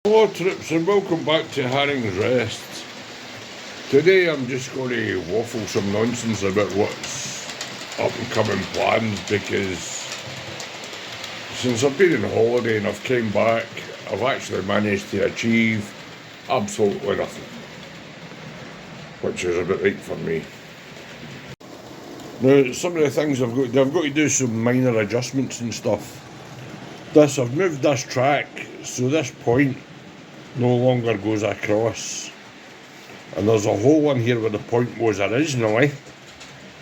Hello troops and welcome back to Herring's Rest. Today I'm just going to waffle some nonsense about what's up and coming plans, because since I've been on holiday and I've came back, I've actually managed to achieve absolutely nothing, which is about right for me. Now, some of the things I've got to do some minor adjustments and stuff. I've moved this track so this point no longer goes across, and there's a hole in here where the point was originally,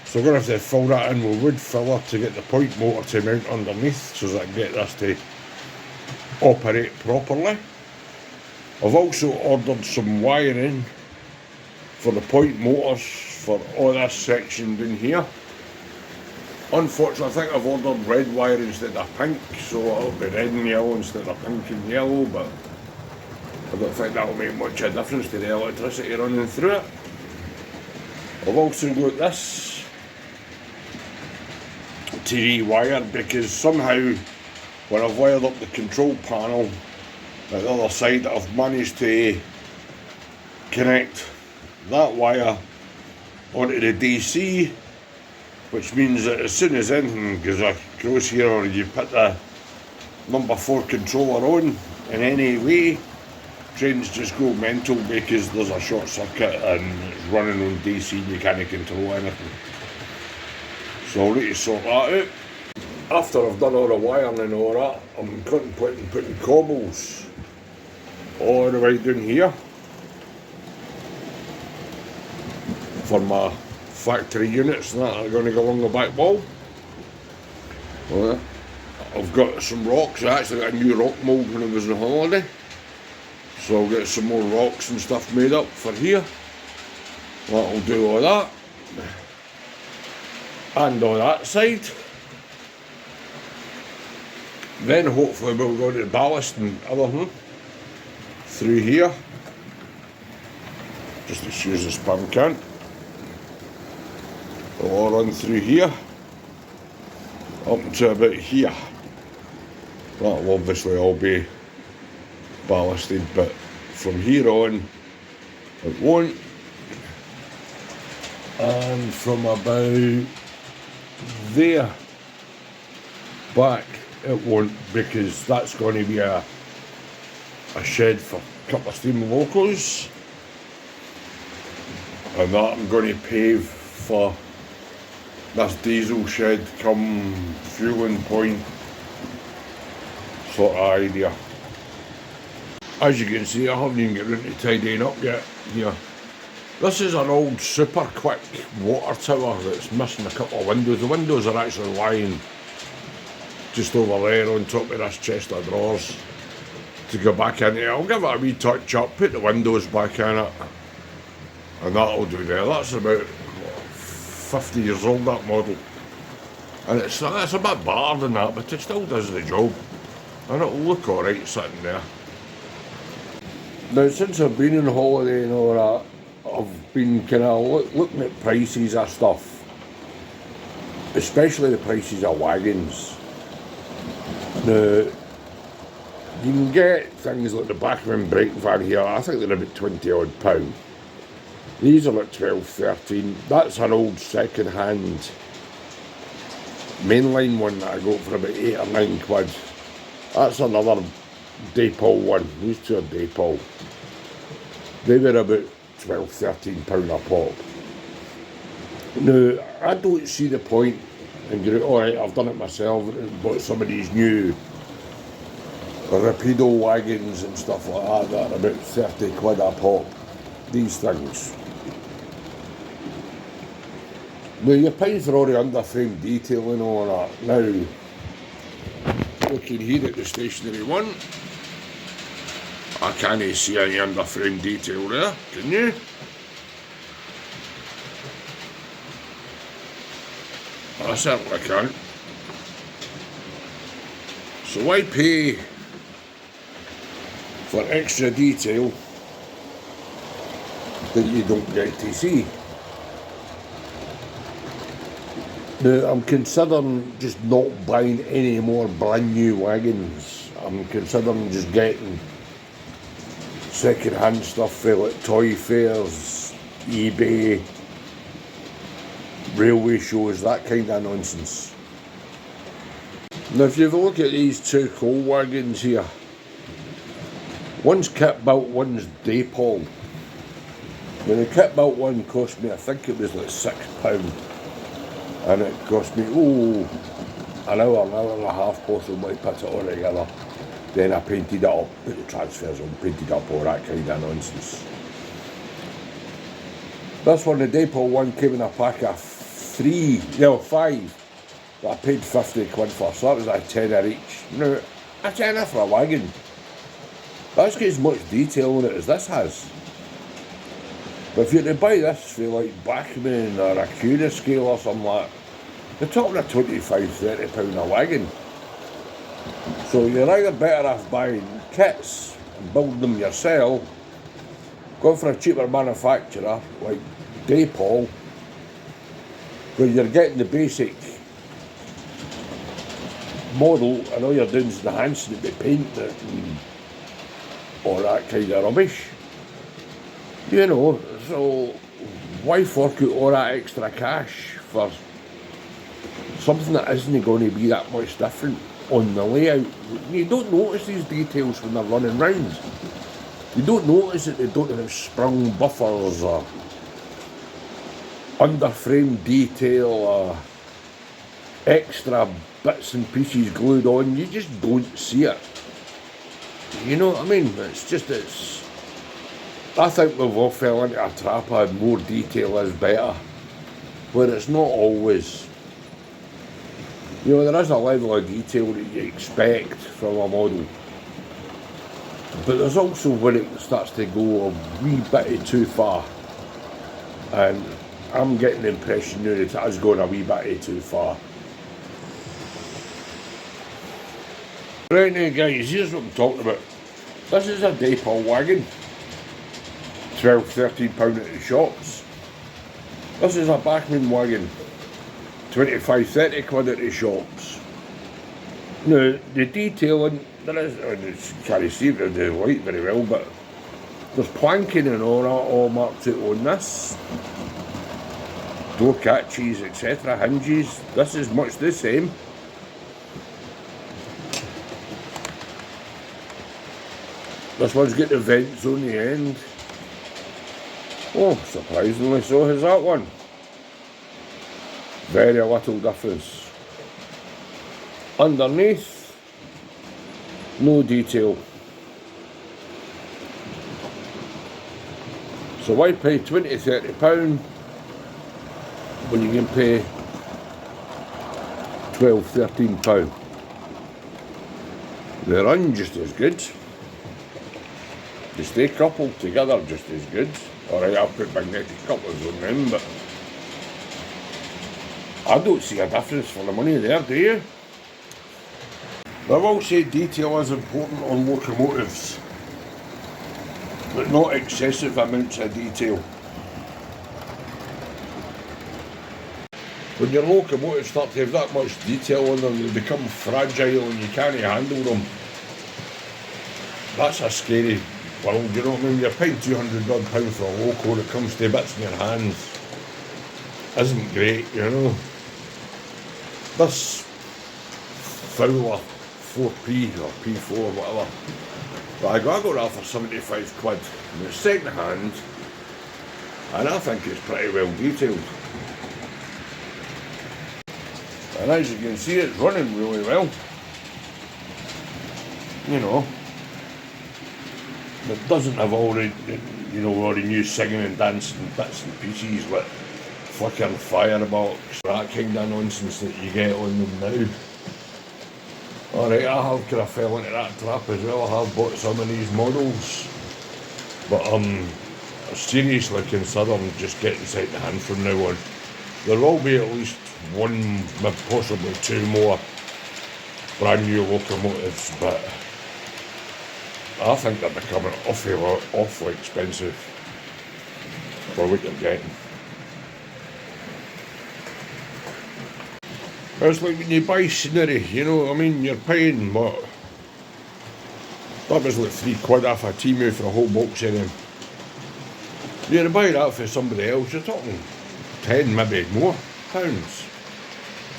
so we're going to have to fill that in with wood filler to get the point motor to mount underneath so that I can get this to operate properly. I've also ordered some wiring for the point motors for all this section down here. Unfortunately, I think I've ordered red wire instead of pink, so it'll be red and yellow instead of pink and yellow, but I don't think that'll make much of a difference to the electricity running through it. I've also got this to rewire, because somehow when I've wired up the control panel at the other side, I've managed to connect that wire onto the DC, which means that as soon as anything goes across here, or you put the number 4 controller on in any way, trains just go mental because there's a short circuit and it's running on DC and you can't control anything. So I'll need to sort that out. After I've done all the wiring and all that, I'm contemplating putting cobbles all the way down here for my factory units that are going to go along the back wall. Well, I've got some rocks. I actually got a new rock mould when I was on holiday, so I'll get some more rocks and stuff made up for here. That'll do all that. And on that side, then hopefully we'll go to the ballast and everything through here, just as use the sperm can. It'll all run through here up to about here. That'll obviously all be ballasted, but from here on it won't, and from about there back it won't, because that's going to be a shed for a couple of steam locos, and that I'm going to pave for this diesel shed come fueling point sort of idea. As you can see, I haven't even got around to tidying up yet here. This is an old super quick water tower that's missing a couple of windows. The windows are actually lying just over there on top of this chest of drawers to go back in it. I'll give it a wee touch up, put the windows back in it, and that'll do there. That's about 50 years old, that model, and it's a bit battered than that, but it still does the job, and it'll look alright sitting there. Now, since I've been on holiday and all that, I've been kind of looking at prices of stuff, especially the prices of wagons. Now, you can get things like the Bachmann brake van here. I think they're about £20 odd. These are like 12, 13. That's an old second-hand mainline one that I got for about 8 or 9 quid. That's another Daypol one. These two are Daypol. They were about £12, £13 a pop. Now, I don't see the point in going, alright, I've done it myself, bought some of these new Rapido wagons and stuff like that are about 30 quid a pop. These things. Now, you're paying for all the underframe detail and all that. Now, looking here at the stationary one, I can't see any underframe detail there, can you? I certainly can't. So why pay for extra detail that you don't get to see? Now, I'm considering just not buying any more brand new wagons. I'm considering just getting second-hand stuff like toy fairs, eBay, railway shows, that kind of nonsense. Now if you have a look at these two coal wagons here, one's kit built, one's Daypol. Now the kit built one cost me, I think it was like £6, and it cost me an hour and a half possibly to put it all together. Then I painted it up, put the transfers on, painted up, all that kind of nonsense. This one, the Daypol one, came in a pack of 5 that I paid 50 quid for, so that was a tenner each. Now, a tenner for a wagon. That's got as much detail in it as this has. But if you were to buy this for like Bachmann or a Cura scale or something like that, you're talking a £25–30 a wagon. So you're either better off buying kits and building them yourself, going for a cheaper manufacturer like Daypol, where you're getting the basic model and all you're doing is enhancing it with paint and all that kind of rubbish. You know, so why fork out all that extra cash for something that isn't going to be that much different on the layout? You don't notice these details when they're running round. You don't notice that they don't have sprung buffers or underframe detail or extra bits and pieces glued on. You just don't see it. You know what I mean? I think we've all fell into a trap of more detail is better, where it's not always. You know, there is a level of detail that you expect from a model, but there's also when it starts to go a wee bit too far, and I'm getting the impression now that it is going a wee bit too far. Right now guys, here's what I'm talking about. This is a Daypol wagon, £12–13 at the shops. This is a Bachmann wagon, 25–30 quid at the shops. Now, the detailing, there is, I can't see it in the light very well, but there's planking and all that, all marked out on this. Door catches, etc., hinges. This is much the same. This one's got the vents on the end. Oh, surprisingly so has that one. Very little difference. Underneath, no detail. So why pay £20–30 when you can pay £12–13? They run just as good. They stay coupled together just as good. Alright, I'll put magnetic couplers on them, but I don't see a difference for the money there, do you? I will say detail is important on locomotives, but not excessive amounts of detail. When your locomotives start to have that much detail on them, they become fragile and you can't handle them. That's a scary world, you know what I mean? You're paying £200 for a loco that comes to bits in your hands. Isn't great, you know. This Fowler 4P or P4 whatever, but I got that for 75 quid and it's second hand, and I think it's pretty well detailed. And as you can see, it's running really well. You know, it doesn't have all the, you know, all the new singing and dancing bits and pieces with flickering firebox, that kind of nonsense that you get on them now. Alright, I have kind of fell into that trap as well. I have bought some of these models, but I'm seriously considering just getting second hand from now on. There will be at least one, maybe possibly two more brand new locomotives, but I think they're becoming awfully expensive for what you're getting. It's like when you buy scenery, you know what I mean? You're paying what? That was like £3 off a Temu for a whole box of them. You're to buy that for somebody else, you're talking 10, maybe more pounds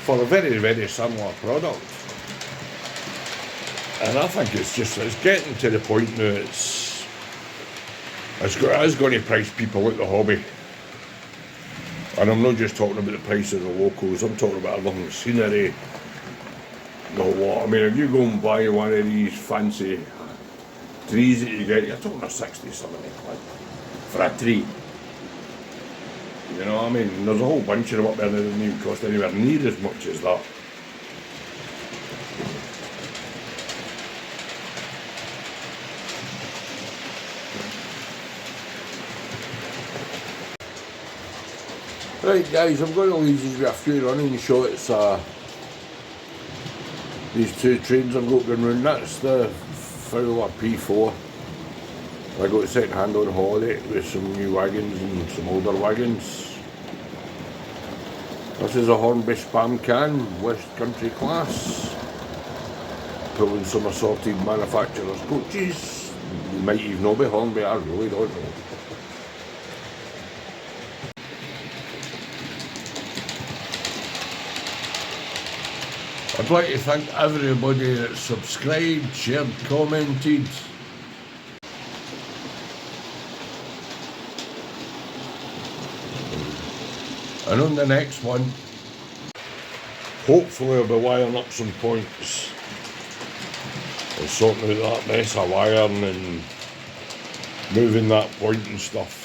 for a very, very similar product. And I think it's getting to the point now it's going to price people out the hobby. And I'm not just talking about the price of the locals, I'm talking about everything, scenery, the lot. I mean, if you go and buy one of these fancy trees that you get, you're talking about 60, 70 quid for a tree. You know what I mean? There's a whole bunch of them up there that doesn't even cost anywhere near as much as that. Right guys, I'm going to leave you with a few running shots of these two trains I've got going round. That's the Fowler P4. I got second hand on holiday with some new wagons and some older wagons. This is a Hornby Spam Can, West Country class. Pulling some assorted manufacturers' coaches. You might even know be Hornby, I really don't know. I'd like to thank everybody that subscribed, shared, commented. And on the next one, hopefully I'll be wiring up some points and sorting out that mess of wiring and moving that point and stuff.